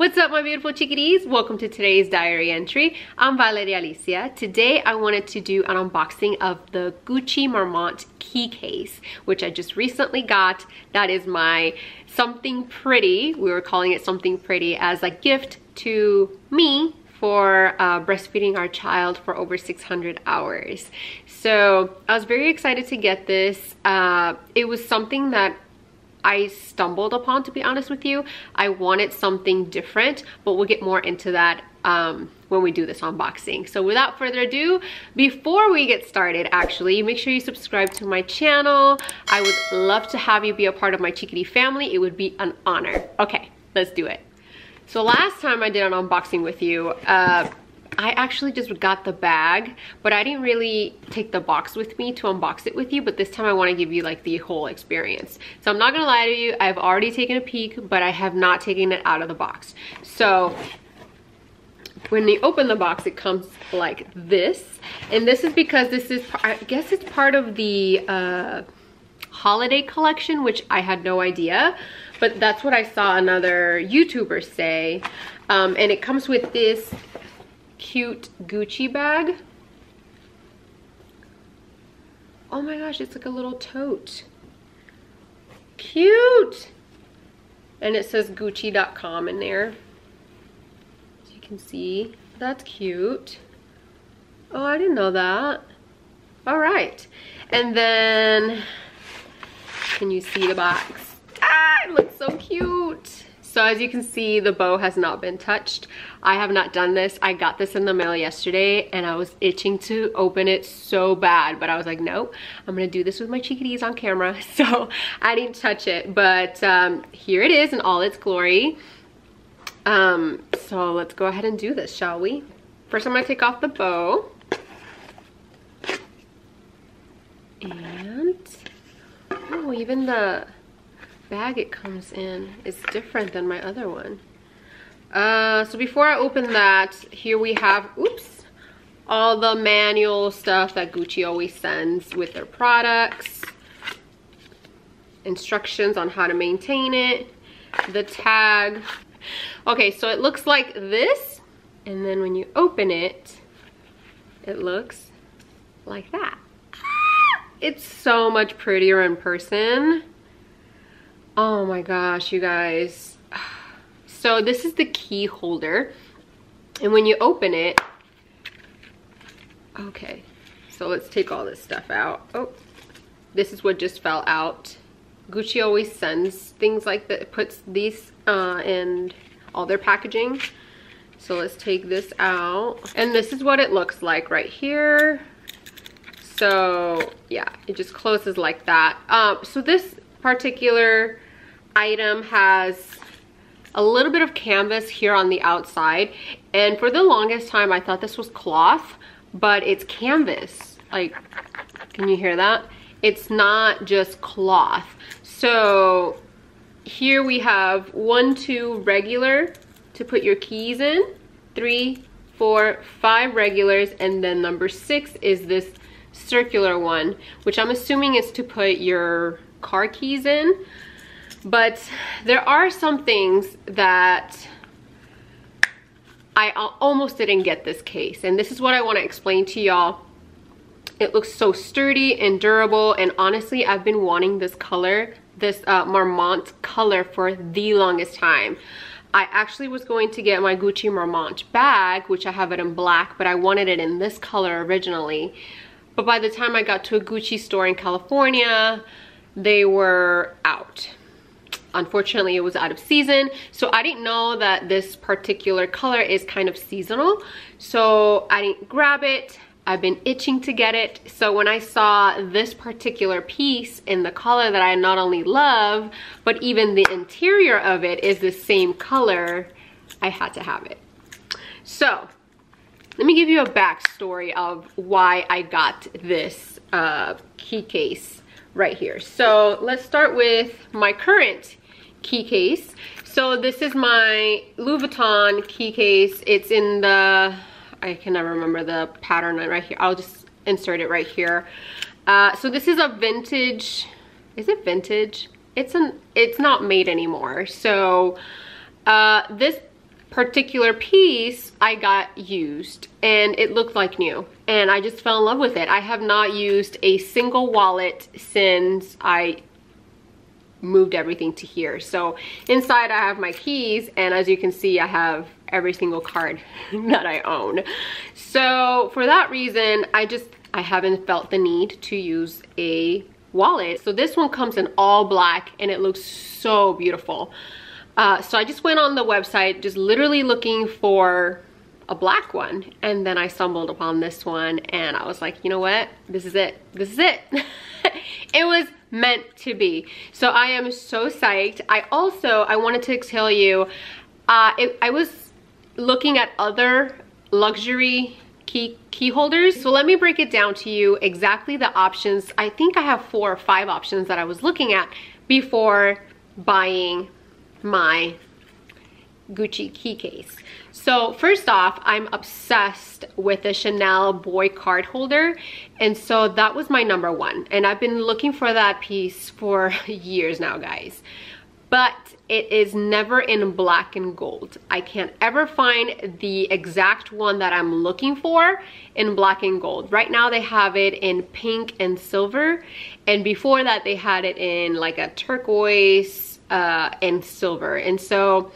What's up, my beautiful chickadees? Welcome to today's diary entry. I'm Valeria Alicia. Today I wanted to do an unboxing of the Gucci Marmont key case, which I just recently got. That is my something pretty, we were calling it something pretty, as a gift to me for breastfeeding our child for over 600 hours. So I was very excited to get this. It was something that I stumbled upon, to be honest with you. I wanted something different, but we'll get more into that when we do this unboxing. So without further ado, before we get started, actually, make sure you subscribe to my channel. I would love to have you be a part of my chickadee family. It would be an honor. Okay, let's do it. So last time I did an unboxing with you, I actually just got the bag, but I didn't really take the box with me to unbox it with you, but this time I want to give you like the whole experience. So I'm not gonna lie to you, I've already taken a peek, but I have not taken it out of the box. So when you open the box, it comes like this, and this is because this is, I guess it's part of the holiday collection, which I had no idea, but that's what I saw another YouTuber say. And it comes with this cute Gucci bag. Oh my gosh, it's like a little tote. Cute! And it says Gucci.com in there. As you can see, that's cute. Oh, I didn't know that. All right. And then, can you see the box? Ah, it looks so cute. So as you can see, the bow has not been touched. I have not done this. I got this in the mail yesterday and I was itching to open it so bad, but I was like, no, I'm gonna do this with my chickadees on camera. So I didn't touch it, but here it is in all its glory. So let's go ahead and do this, shall we? First, I'm gonna take off the bow. And, oh, even the bag it comes in is different than my other one. So before I open that, here we have, oops, all the manual stuff that Gucci always sends with their products, instructions on how to maintain it, the tag. Okay, so it looks like this, and then when you open it, it looks like that. It's so much prettier in person. Oh my gosh, you guys. So this is the key holder, and when you open it, okay, so let's take all this stuff out. Oh, this is what just fell out. Gucci always sends things like that, puts these in all their packaging. So let's take this out, and this is what it looks like right here. So yeah, it just closes like that. So this particular item has a little bit of canvas here on the outside, and for the longest time I thought this was cloth, but it's canvas. Like, can you hear that? It's not just cloth. So here we have 1, 2 regular to put your keys in, 3, 4, 5 regulars, and then number 6 is this circular one, which I'm assuming is to put your car keys in. But there are some things that I almost didn't get this case, and this is what I want to explain to y'all. It looks so sturdy and durable, and honestly, I've been wanting this color, this Marmont color, for the longest time. I actually was going to get my Gucci Marmont bag, which I have it in black, but I wanted it in this color originally. But by the time I got to a Gucci store in California, they were out. Unfortunately, it was out of season, so I didn't know that this particular color is kind of seasonal, so I didn't grab it. I've been itching to get it, so when I saw this particular piece in the color that I not only love, but even the interior of it is the same color, I had to have it. So let me give you a backstory of why I got this key case right here. So let's start with my current key case. So this is my Louis Vuitton key case. It's in the, I can never remember the pattern right here. I'll just insert it right here. So this is a vintage, is it vintage? It's not made anymore. So this particular piece I got used and it looked like new, and I just fell in love with it. I have not used a single wallet since I moved everything to here. So inside I have my keys, and as you can see, I have every single card that I own. So for that reason, I haven't felt the need to use a wallet. So this one comes in all black and it looks so beautiful. So I just went on the website, just literally looking for a black one, and then I stumbled upon this one and I was like, you know what, this is it, this is it. It was meant to be. So I am so psyched. I wanted to tell you, I was looking at other luxury key holders. So let me break it down to you exactly the options. I think I have 4 or 5 options that I was looking at before buying my Gucci key case. So first off, I'm obsessed with the Chanel boy card holder, and so that was my number one, and I've been looking for that piece for years now, guys, but it is never in black and gold. I can't ever find the exact one that I'm looking for in black and gold. Right now they have it in pink and silver, and before that they had it in like a turquoise and silver. And so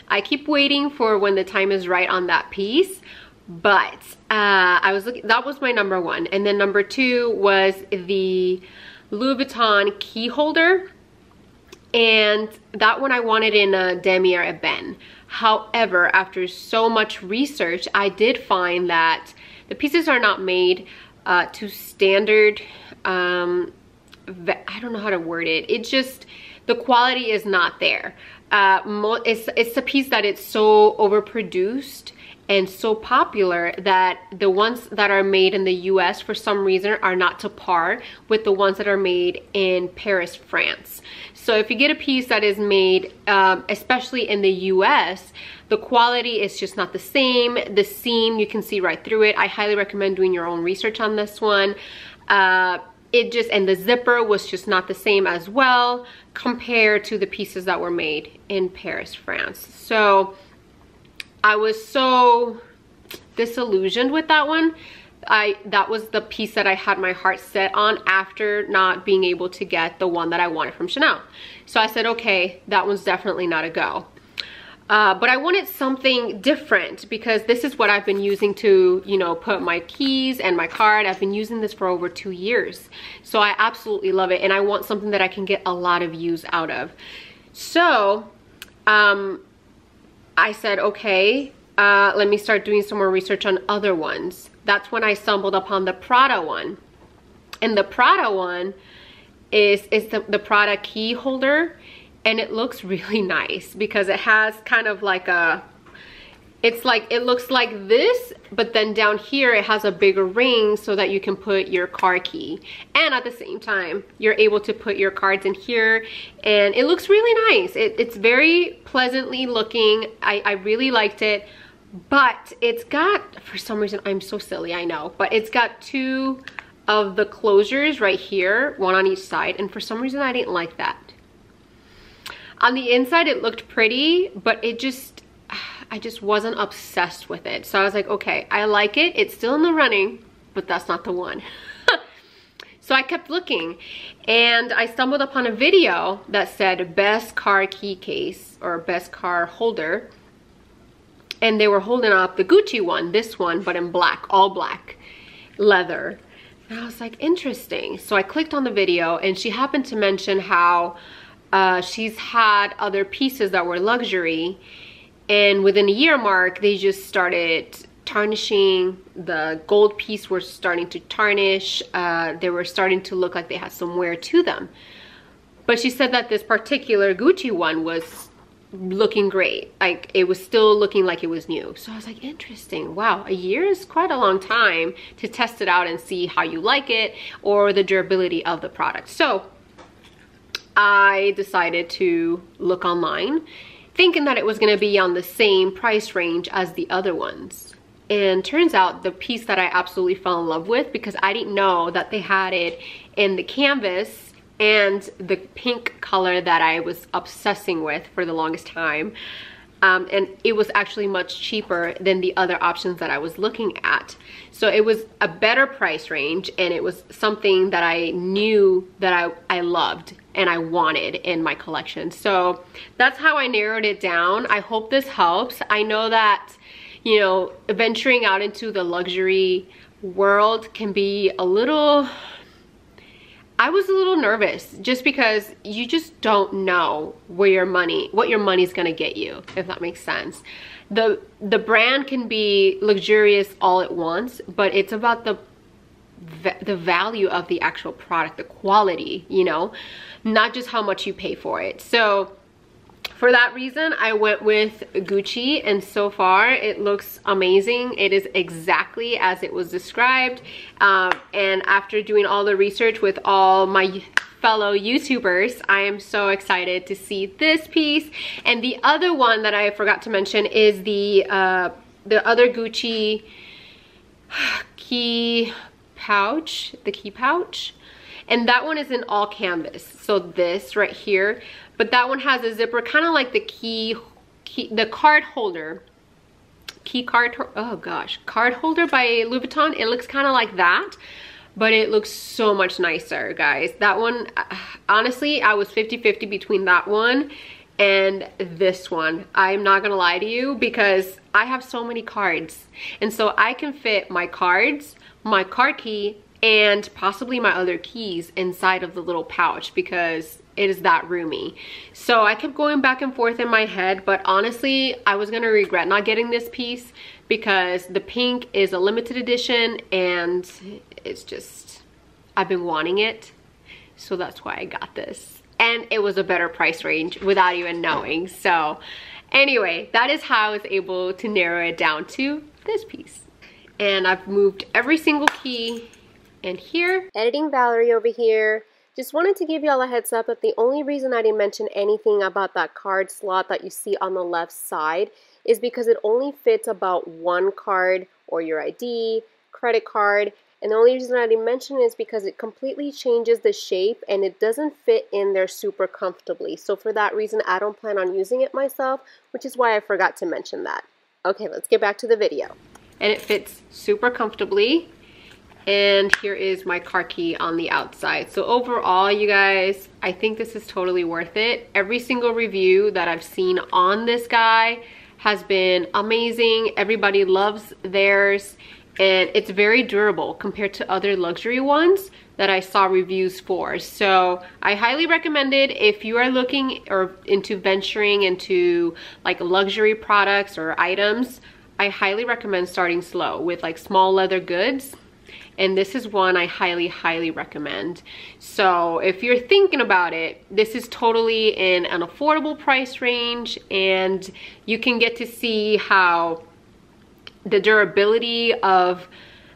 I keep waiting for when the time is right on that piece, but I was looking, that was my number one. And then number 2 was the Louis Vuitton key holder, and that one I wanted in a damier ebene. However, after so much research, I did find that the pieces are not made to standard, I don't know how to word it. It's just, the quality is not there. It's a piece that it's so overproduced and so popular that the ones that are made in the US for some reason are not to par with the ones that are made in Paris, France. So if you get a piece that is made, especially in the US, the quality is just not the same. The seam, you can see right through it. I highly recommend doing your own research on this one. And the zipper was just not the same as well compared to the pieces that were made in Paris, France. So I was so disillusioned with that one. That was the piece that I had my heart set on after not being able to get the one that I wanted from Chanel. So I said, okay, that one's definitely not a go. But I wanted something different because this is what I've been using to, you know, put my keys and my card. I've been using this for over 2 years. So I absolutely love it, and I want something that I can get a lot of use out of. So I said, okay, let me start doing some more research on other ones. That's when I stumbled upon the Prada one. And the Prada one is the Prada key holder. And it looks really nice because it has kind of like a, it looks like this, but then down here it has a bigger ring so that you can put your car key. And at the same time, you're able to put your cards in here, and it looks really nice. It's very pleasantly looking. I really liked it, but it's got, for some reason, I'm so silly, I know, but it's got 2 of the closures right here, one on each side, and for some reason I didn't like that. On the inside, it looked pretty, but I just wasn't obsessed with it. So I was like, okay, I like it. It's still in the running, but that's not the one. So I kept looking, and I stumbled upon a video that said best car key case or best car holder. And they were holding up the Gucci one, this one, but in black, all black leather. And I was like, interesting. So I clicked on the video, and she happened to mention how she's had other pieces that were luxury, and within a year mark they just started tarnishing. The gold piece were starting to tarnish. They were starting to look like they had some wear to them. But she said that this particular Gucci one was looking great. Like, it was still looking like it was new. So I was like, interesting. Wow, a year is quite a long time to test it out and see how you like it or the durability of the product. So I decided to look online, thinking that it was going to be on the same price range as the other ones. And turns out the piece that I absolutely fell in love with, because I didn't know that they had it in the canvas and the pink color that I was obsessing with for the longest time, and it was actually much cheaper than the other options that I was looking at. So it was a better price range, and it was something that I knew that I loved and I wanted in my collection. So that's how I narrowed it down. I hope this helps. I know that, you know, venturing out into the luxury world can be a little, I was a little nervous just because you just don't know what your money's gonna get you, if that makes sense. The brand can be luxurious all at once, but it's about the value of the actual product, the quality, you know, not just how much you pay for it. So for that reason, I went with Gucci, and so far it looks amazing. It is exactly as it was described. And after doing all the research with all my fellow YouTubers, I am so excited to see this piece. And the other one that I forgot to mention is the other Gucci key pouch, the key pouch. And that one is in all canvas. So this right here, but that one has a zipper, kind of like the the card holder, oh gosh, card holder by Louis Vuitton. It looks kind of like that, but it looks so much nicer, guys. That one, honestly, I was 50-50 between that one and this one. I'm not gonna lie to you, because I have so many cards, and so I can fit my cards, my card key, and possibly my other keys inside of the little pouch, because it is that roomy. So I kept going back and forth in my head, but honestly, I was gonna regret not getting this piece, because the pink is a limited edition, and it's just, I've been wanting it, so that's why I got this. And it was a better price range without even knowing. So anyway, that is how I was able to narrow it down to this piece. And I've moved every single key in here. Editing Valerie over here. Just wanted to give y'all a heads up that the only reason I didn't mention anything about that card slot that you see on the left side is because it only fits about one card, or your ID, credit card. And the only reason I didn't mention it is because it completely changes the shape and it doesn't fit in there super comfortably. So for that reason, I don't plan on using it myself, which is why I forgot to mention that. Okay, let's get back to the video. And it fits super comfortably. And here is my car key on the outside. So overall, you guys, I think this is totally worth it. Every single review that I've seen on this guy has been amazing. Everybody loves theirs, and it's very durable compared to other luxury ones that I saw reviews for. So I highly recommend it if you are looking or into venturing into like luxury products or items. I highly recommend starting slow with like small leather goods. And this is one I highly, highly recommend. So if you're thinking about it, this is totally in an affordable price range, and you can get to see how the durability of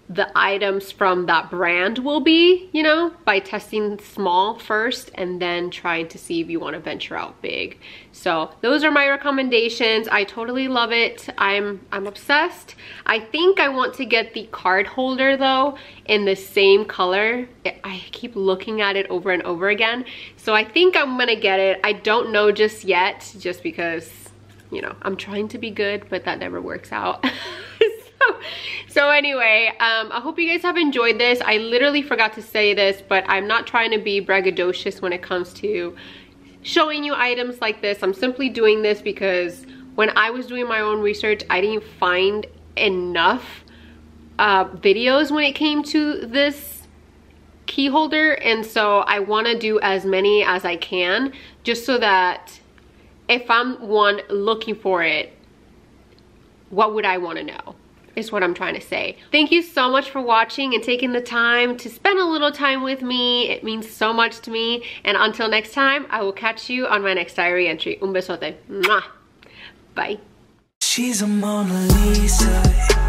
the items from that brand will be, you know, by testing small first and then trying to see if you want to venture out big. So those are my recommendations. I totally love it. I'm obsessed. I think I want to get the card holder though in the same color. I keep looking at it over and over again. So I think I'm gonna get it. I don't know just yet, just because, you know, I'm trying to be good, but that never works out. So anyway, I hope you guys have enjoyed this. I literally forgot to say this, but I'm not trying to be braggadocious when it comes to showing you items like this. I'm simply doing this because when I was doing my own research, I didn't find enough videos when it came to this key holder, and so I want to do as many as I can, just so that if I'm one looking for it, what would I want to know? Is what I'm trying to say. Thank you so much for watching and taking the time to spend a little time with me. It means so much to me. And until next time, I will catch you on my next diary entry. Un besote. Mwah. Bye. She's a Mona Lisa.